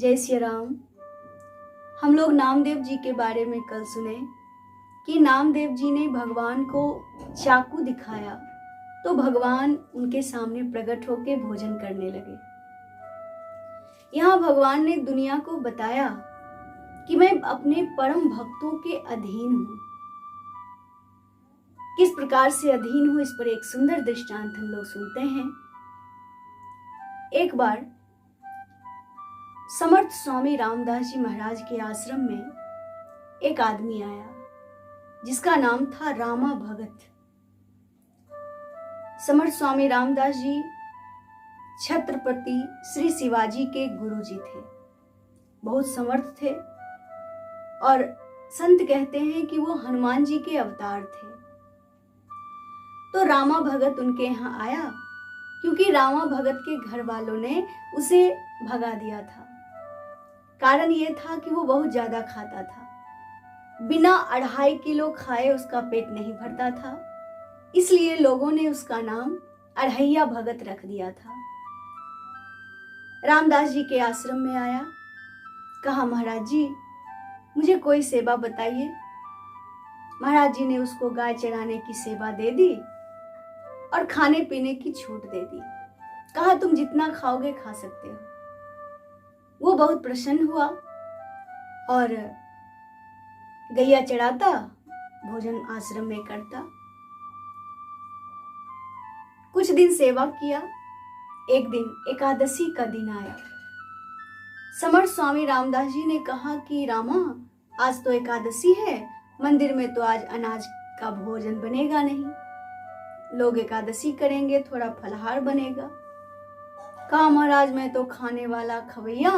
जय श्री राम। हम लोग नामदेव जी के बारे में कल सुने कि नामदेव जी ने भगवान को चाकू दिखाया तो भगवान उनके सामने प्रकट होकर भोजन करने लगे। यहाँ भगवान ने दुनिया को बताया कि मैं अपने परम भक्तों के अधीन हूँ। किस प्रकार से अधीन हूँ, इस पर एक सुंदर दृष्टांत हम लोग सुनते हैं। एक बार समर्थ स्वामी रामदास जी महाराज के आश्रम में एक आदमी आया जिसका नाम था रामा भगत। समर्थ स्वामी रामदास जी छत्रपति श्री शिवाजी के गुरुजी थे, बहुत समर्थ थे और संत कहते हैं कि वो हनुमान जी के अवतार थे। तो रामा भगत उनके यहाँ आया क्योंकि रामा भगत के घर वालों ने उसे भगा दिया था। कारण ये था कि वो बहुत ज्यादा खाता था, बिना 2.5 किलो खाए उसका पेट नहीं भरता था, इसलिए लोगों ने उसका नाम अढ़ैया भगत रख दिया था। रामदास जी के आश्रम में आया, कहा महाराज जी मुझे कोई सेवा बताइए। महाराज जी ने उसको गाय चराने की सेवा दे दी और खाने पीने की छूट दे दी। कहा तुम जितना खाओगे खा सकते हो। वो बहुत प्रसन्न हुआ और गैया चढ़ाता, भोजन आश्रम में करता। कुछ दिन सेवा किया। एक दिन एकादशी का दिन आया। समर्थ स्वामी रामदास जी ने कहा कि रामा आज तो एकादशी है, मंदिर में तो आज अनाज का भोजन बनेगा नहीं, लोग एकादशी करेंगे, थोड़ा फलाहार बनेगा। कहा महाराज मैं तो खाने वाला खवैया,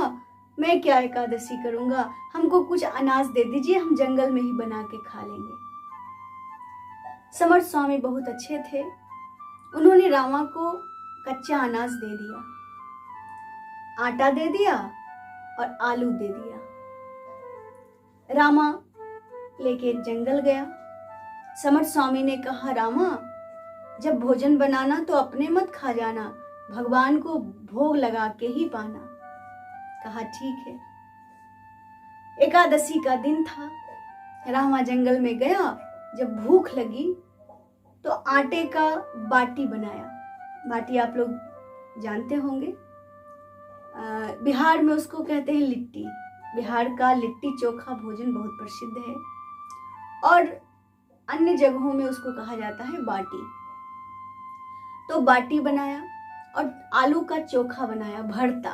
मैं क्या एकादशी करूंगा, हमको कुछ अनाज दे दीजिए, हम जंगल में ही बना के खा लेंगे। समर्थ स्वामी बहुत अच्छे थे, उन्होंने रामा को कच्चा अनाज दे दिया, आटा दे दिया और आलू दे दिया। रामा लेके जंगल गया। समर्थ स्वामी ने कहा रामा जब भोजन बनाना तो अपने मत खा जाना, भगवान को भोग लगा के ही पाना। कहा ठीक है। एकादशी का दिन था। रामा जंगल में गया। जब भूख लगी तो आटे का बाटी बनाया। बाटी आप लोग जानते होंगे, बिहार में उसको कहते हैं लिट्टी। बिहार का लिट्टी चोखा भोजन बहुत प्रसिद्ध है और अन्य जगहों में उसको कहा जाता है बाटी। तो बाटी बनाया और आलू का चोखा बनाया, भरता,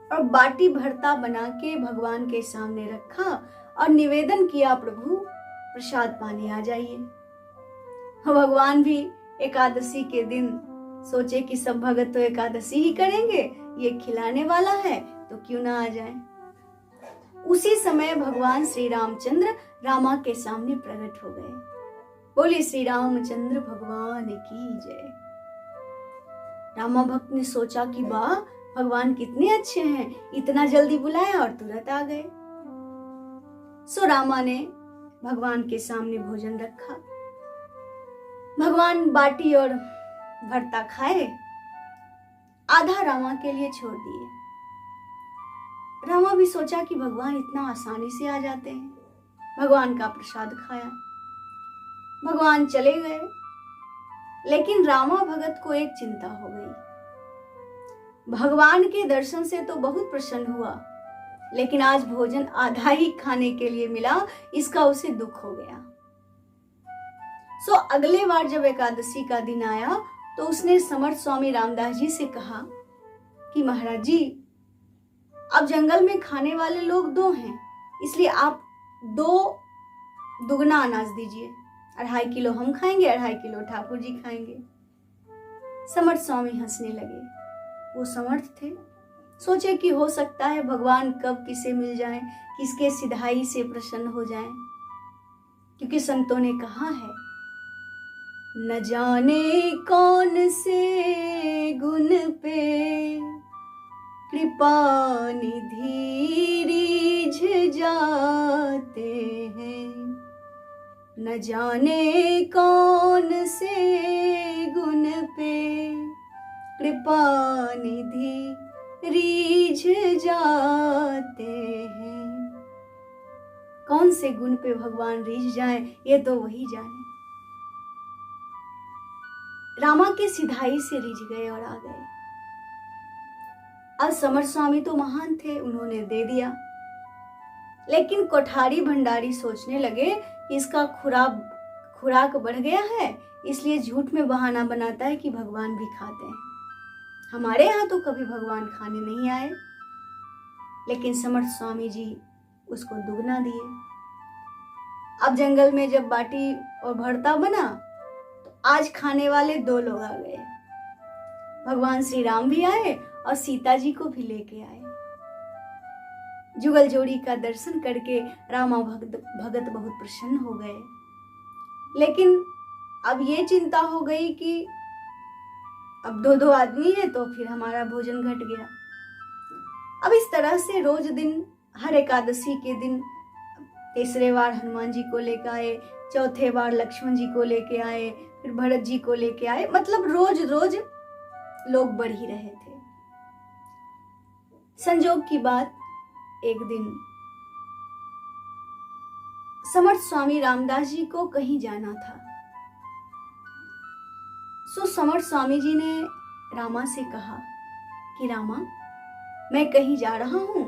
और बाटी भरता बना के भगवान के सामने रखा और निवेदन किया प्रभु प्रसाद पानी आ जाइए। भगवान भी एकादशी के दिन सोचे कि सब भगत तो एकादशी ही करेंगे, ये खिलाने वाला है तो क्यों ना आ जाए। उसी समय भगवान श्री रामचंद्र रामा के सामने प्रकट हो गए। बोले श्री रामचंद्र भगवान की जय। रामा भक्त ने सोचा कि वाह भगवान कितने अच्छे हैं, इतना जल्दी बुलाया और तुरंत आ गए। सो रामा ने भगवान के सामने भोजन रखा। भगवान बाटी और भरता खाए, आधा रामा के लिए छोड़ दिए। रामा भी सोचा कि भगवान इतना आसानी से आ जाते हैं। भगवान का प्रसाद खाया, भगवान चले गए। लेकिन रामा भगत को एक चिंता हो गई। भगवान के दर्शन से तो बहुत प्रसन्न हुआ, लेकिन आज भोजन आधा ही खाने के लिए मिला, इसका उसे दुख हो गया। सो अगले बार जब एकादशी का दिन आया तो उसने समर्थ स्वामी रामदास जी से कहा कि महाराज जी अब जंगल में खाने वाले लोग 2 हैं, इसलिए आप 2 दुगना अनाज दीजिए। 2.5 किलो हम खाएंगे, 2.5 किलो ठाकुर जी खाएंगे। समर्थ स्वामी हंसने लगे। वो समर्थ थे, सोचे कि हो सकता है भगवान कब किसे मिल जाए, किसके सिधाई से प्रसन्न हो जाए, क्योंकि संतों ने कहा है न जाने कौन से गुण पे कृपा निधि रीझ जाते हैं, न जाने कौन से गुण पे कृपा निधि रीझ जाते हैं। कौन से गुण पे भगवान रीझ जाए ये तो वही जाने। रामा के सिधाई से रीझ गए और आ गए। अब समर्थ स्वामी तो महान थे, उन्होंने दे दिया, लेकिन कोठारी भंडारी सोचने लगे कि इसका खुराक बढ़ गया है, इसलिए झूठ में बहाना बनाता है कि भगवान भी खाते हैं। हमारे यहाँ तो कभी भगवान खाने नहीं आए। लेकिन समर्थ स्वामी जी उसको दुगना दिए। अब जंगल में जब बाटी और भरता बना तो आज खाने वाले 2 लोग आ गए। भगवान श्री राम भी आए और सीता जी को भी लेके आए। जुगल जोड़ी का दर्शन करके रामा भगत बहुत प्रसन्न हो गए। लेकिन अब ये चिंता हो गई कि अब 2-2 आदमी है तो फिर हमारा भोजन घट गया। अब इस तरह से रोज दिन, हर एकादशी के दिन तीसरे बार हनुमान जी को लेके आए, चौथे बार लक्ष्मण जी को लेके आए, फिर भरत जी को लेके आए। मतलब रोज रोज लोग बढ़ ही रहे थे। संजोग की बात, एक दिन समर्थ स्वामी रामदास जी को कहीं जाना था। सो समर्थ स्वामी जी ने रामा से कहा कि रामा, मैं कहीं जा रहा हूं,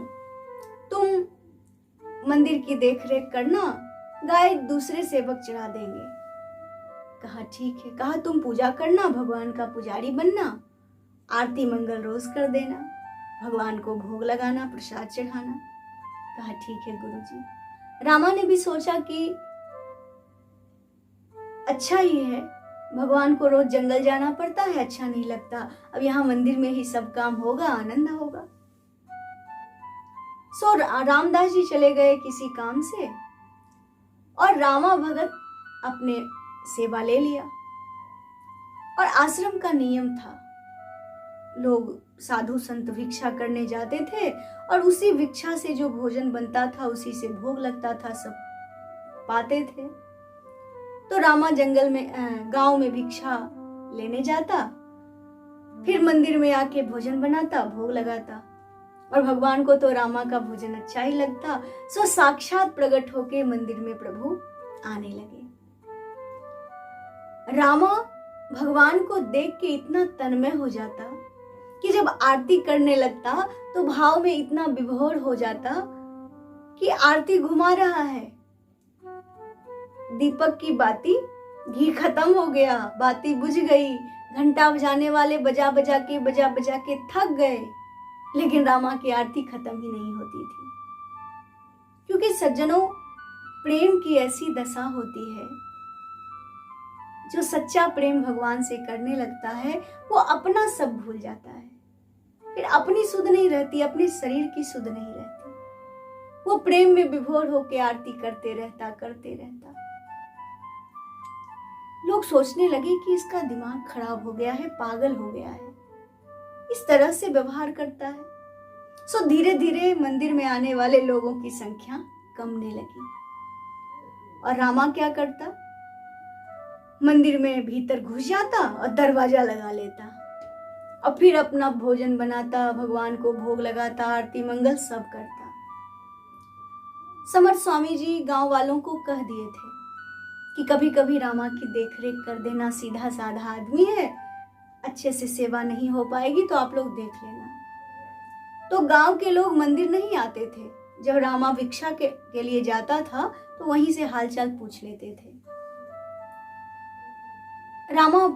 तुम मंदिर की देखरेख करना, गाय दूसरे सेवक चढ़ा देंगे। कहा ठीक है। कहा तुम पूजा करना, भगवान का पुजारी बनना, आरती मंगल रोज कर देना, भगवान को भोग लगाना, प्रसाद चढ़ाना। कहा ठीक है गुरुजी। रामा ने भी सोचा कि अच्छा ही है, भगवान को रोज जंगल जाना पड़ता है, अच्छा नहीं लगता, अब यहाँ मंदिर में ही सब काम होगा, आनंद होगा। सो रामदास जी चले गए किसी काम से और रामा भगत अपने सेवा ले लिया। और आश्रम का नियम था, लोग साधु संत भिक्षा करने जाते थे और उसी भिक्षा से जो भोजन बनता था उसी से भोग लगता था, सब पाते थे। तो रामा जंगल में गांव में भिक्षा लेने जाता, फिर मंदिर में आके भोजन बनाता, भोग लगाता, और भगवान को तो रामा का भोजन अच्छा ही लगता। सो साक्षात प्रकट होके मंदिर में प्रभु आने लगे। रामा भगवान को देख के इतना तन्मय हो जाता कि जब आरती करने लगता तो भाव में इतना विभोर हो जाता कि आरती घुमा रहा है। दीपक की बाती, घी खत्म हो गया, बाती बुझ गई, घंटा बजाने वाले बजा बजा के थक गए, लेकिन रामा की आरती खत्म ही नहीं होती थी। क्योंकि सज्जनों, प्रेम की ऐसी दशा होती है, जो सच्चा प्रेम भगवान से करने लगता है वो अपना सब भूल जाता है, फिर अपनी सुध नहीं रहती, अपने शरीर की सुध नहीं रहती। वो प्रेम में विभोर होकर आरती करते रहता। लोग सोचने लगे कि इसका दिमाग खराब हो गया है, पागल हो गया है, इस तरह से व्यवहार करता है। सो धीरे धीरे मंदिर में आने वाले लोगों की संख्या कमने लगी। और रामा क्या करता, मंदिर में भीतर घुस जाता और दरवाजा लगा लेता और फिर अपना भोजन बनाता, भगवान को भोग लगाता, आरती मंगल सब करता। समर्थ स्वामी जी गांव वालों को कह दिए थे कि कभी कभी रामा की देखरेख कर देना, सीधा साधा आदमी है, अच्छे से सेवा नहीं हो पाएगी तो आप लोग देख लेना। तो गांव के लोग मंदिर नहीं आते थे, जब रामा भिक्षा के लिए जाता था तो वहीं से हालचाल पूछ लेते थे। रामा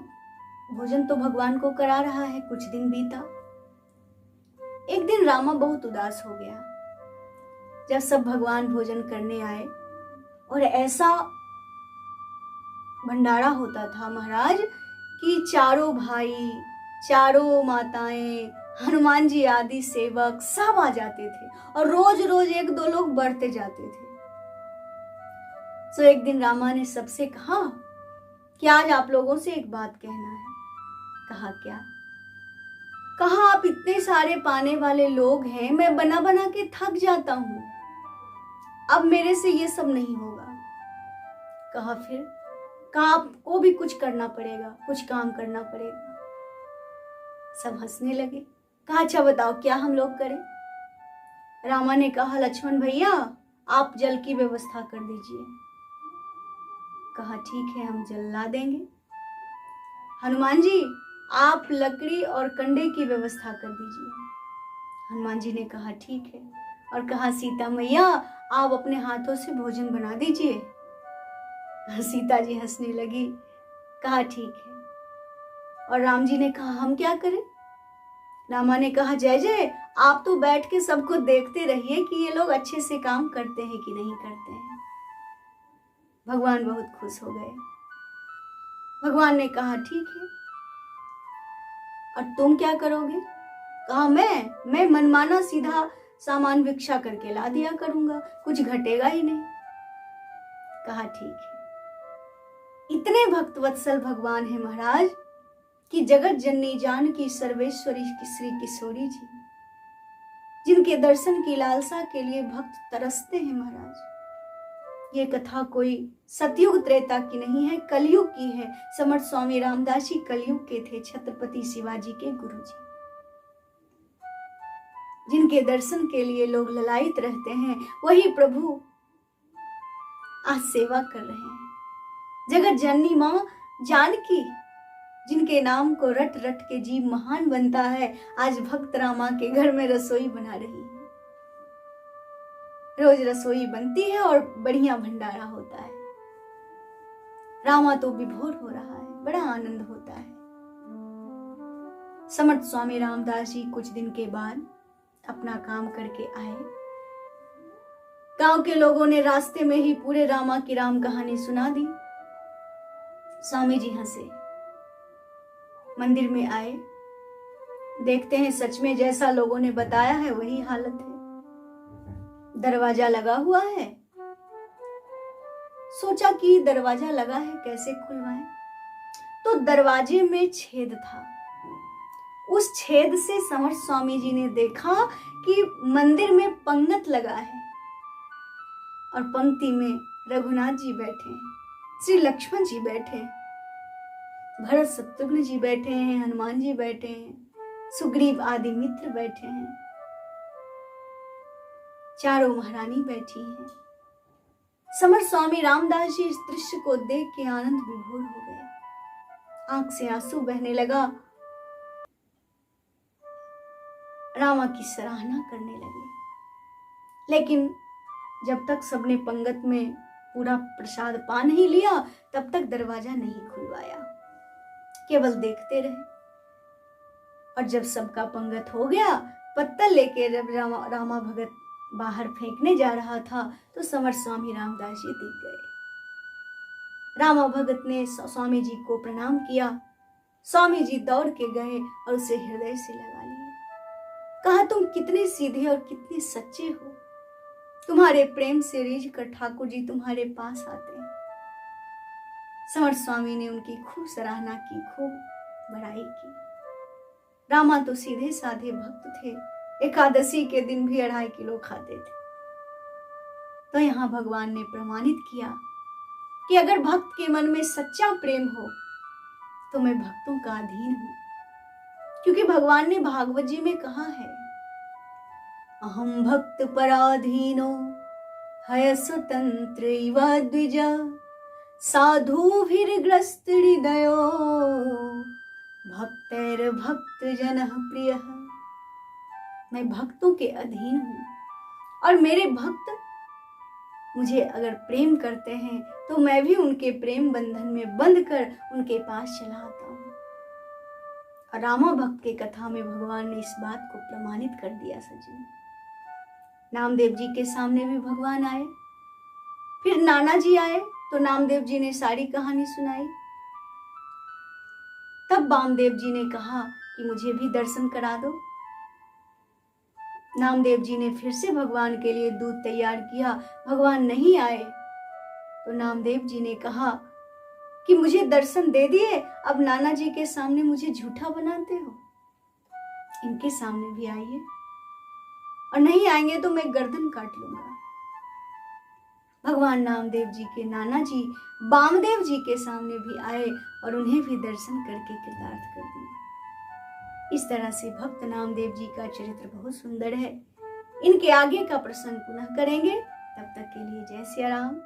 भोजन तो भगवान को करा रहा है। कुछ दिन बीता। एक दिन रामा बहुत उदास हो गया जब सब भगवान भोजन करने आए और ऐसा भंडारा होता था महाराज कि चारों भाई, चारों माताएं, हनुमान जी आदि सेवक सब आ जाते थे और रोज रोज 1-2 लोग बढ़ते जाते थे। तो एक दिन रामा ने सबसे कहा कि आज आप लोगों से एक बात कहना है। कहा क्या? कहा आप इतने सारे पाने वाले लोग हैं, मैं बना बना के थक जाता हूं, अब मेरे से ये सब नहीं होगा। कहा फिर? कहा आपको भी कुछ करना पड़ेगा, कुछ काम करना पड़ेगा। सब हंसने लगे। कहा अच्छा बताओ क्या हम लोग करें। रामा ने कहा लक्ष्मण भैया आप जल की व्यवस्था कर दीजिए। कहा ठीक है हम जल ला देंगे। हनुमान जी आप लकड़ी और कंडे की व्यवस्था कर दीजिए। हनुमान जी ने कहा ठीक है, और कहा सीता मैया आप अपने हाथों से भोजन बना दीजिए। सीता जी हंसने लगी, कहा ठीक है। और राम जी ने कहा हम क्या करें। रामा ने कहा जय जय आप तो बैठ के सबको देखते रहिए कि ये लोग अच्छे से काम करते हैं कि नहीं करते हैं। भगवान बहुत खुश हो गए। भगवान ने कहा ठीक है, और तुम क्या करोगे। कहा मैं मनमाना सीधा सामान भिक्षा करके ला दिया करूंगा, कुछ घटेगा ही नहीं। कहा ठीक है। इतने भक्तवत्सल भगवान है महाराज कि जगत जननी जानकी सर्वेश्वरी की श्री किशोरी जी, जिनके दर्शन की लालसा के लिए भक्त तरसते हैं महाराज। ये कथा कोई सतयुग त्रेता की नहीं है, कलयुग की है। समर्थ स्वामी रामदास जी कलयुग के थे, छत्रपति शिवाजी के गुरु जी, जिनके दर्शन के लिए लोग ललायित रहते हैं। वही प्रभु आज सेवा कर रहे हैं। जगत जननी मां जानकी, जिनके नाम को रट रट के जीव महान बनता है, आज भक्त रामा के घर में रसोई बना रही है। रोज रसोई बनती है और बढ़िया भंडारा होता है। रामा तो विभोर हो रहा है, बड़ा आनंद होता है। समर्थ स्वामी रामदास जी कुछ दिन के बाद अपना काम करके आए। गांव के लोगों ने रास्ते में ही पूरे रामा की राम कहानी सुना दी। स्वामी जी हंसे, मंदिर में आए, देखते हैं सच में जैसा लोगों ने बताया है वही हालत है। दरवाजा लगा हुआ है। सोचा कि दरवाजा लगा है कैसे खुलवाएं, तो दरवाजे में छेद था। उस छेद से समर्थ स्वामी जी ने देखा कि मंदिर में पंगत लगा है और पंक्ति में रघुनाथ जी बैठे हैं, श्री लक्ष्मण जी बैठे हैं, भरत शत्रुघ्न जी बैठे हैं, हनुमान जी बैठे हैं, सुग्रीव आदि मित्र बैठे हैं, चारों महारानी बैठी हैं। समर्थ स्वामी रामदास जी इस दृश्य को देख के आनंद विभोर हो गए, आंख से आंसू बहने लगा। रामा की सराहना करने लगे। लेकिन जब तक सबने पंगत में पूरा प्रसाद पा नहीं लिया तब तक दरवाजा नहीं खुलवाया, केवल देखते रहे। और जब सबका पंगत हो गया, पत्तल लेके जब रामा भगत बाहर फेंकने जा रहा था तो समर्थ स्वामी रामदास जी दिख गए। रामा भगत ने स्वामी जी को प्रणाम किया। स्वामी जी दौड़ के गए और उसे हृदय से लगा लिए। कहा तुम कितने सीधे और कितने सच्चे हो, तुम्हारे प्रेम से रीझ कर ठाकुर जी तुम्हारे पास आते हैं। समर्थ स्वामी ने उनकी खूब सराहना की, खूब बड़ाई की। रामा तो सीधे साधे भक्त थे, एकादशी के दिन भी 2.5 किलो खाते थे। तो यहाँ भगवान ने प्रमाणित किया कि अगर भक्त के मन में सच्चा प्रेम हो तो मैं भक्तों का अधीन हूं, क्योंकि भगवान ने भागवत जी में कहा है, अहम भक्त पराधीनो हय स्वतंत्रैव द्विज साधुभिर्ग्रस्त हृदयो भक्तैर्भक्त जनः प्रियः। मैं भक्तों के अधीन हूं और मेरे भक्त मुझे अगर प्रेम करते हैं तो मैं भी उनके प्रेम बंधन में बंध कर उनके पास चला आता हूं। और रामा भक्त के कथा में भगवान ने इस बात को प्रमाणित कर दिया। सज्जन, नामदेव जी के सामने भी भगवान आए, फिर नाना जी आए तो नामदेव जी ने सारी कहानी सुनाई। तब वामदेव जी ने कहा कि मुझे भी दर्शन करा दो। नामदेव जी ने फिर से भगवान के लिए दूध तैयार किया। भगवान नहीं आए तो नामदेव जी ने कहा कि मुझे दर्शन दे दिए, अब नाना जी के सामने मुझे झूठा बनाते हो, इनके सामने भी आइए, और नहीं आएंगे तो मैं गर्दन काट लूंगा। भगवान नामदेव जी के नाना जी वामदेव जी के सामने भी आए और उन्हें भी दर्शन करके कृतार्थ कर दिए। इस तरह से भक्त नामदेव जी का चरित्र बहुत सुंदर है। इनके आगे का प्रसंग पुनः करेंगे। तब तक के लिए जय सिया राम।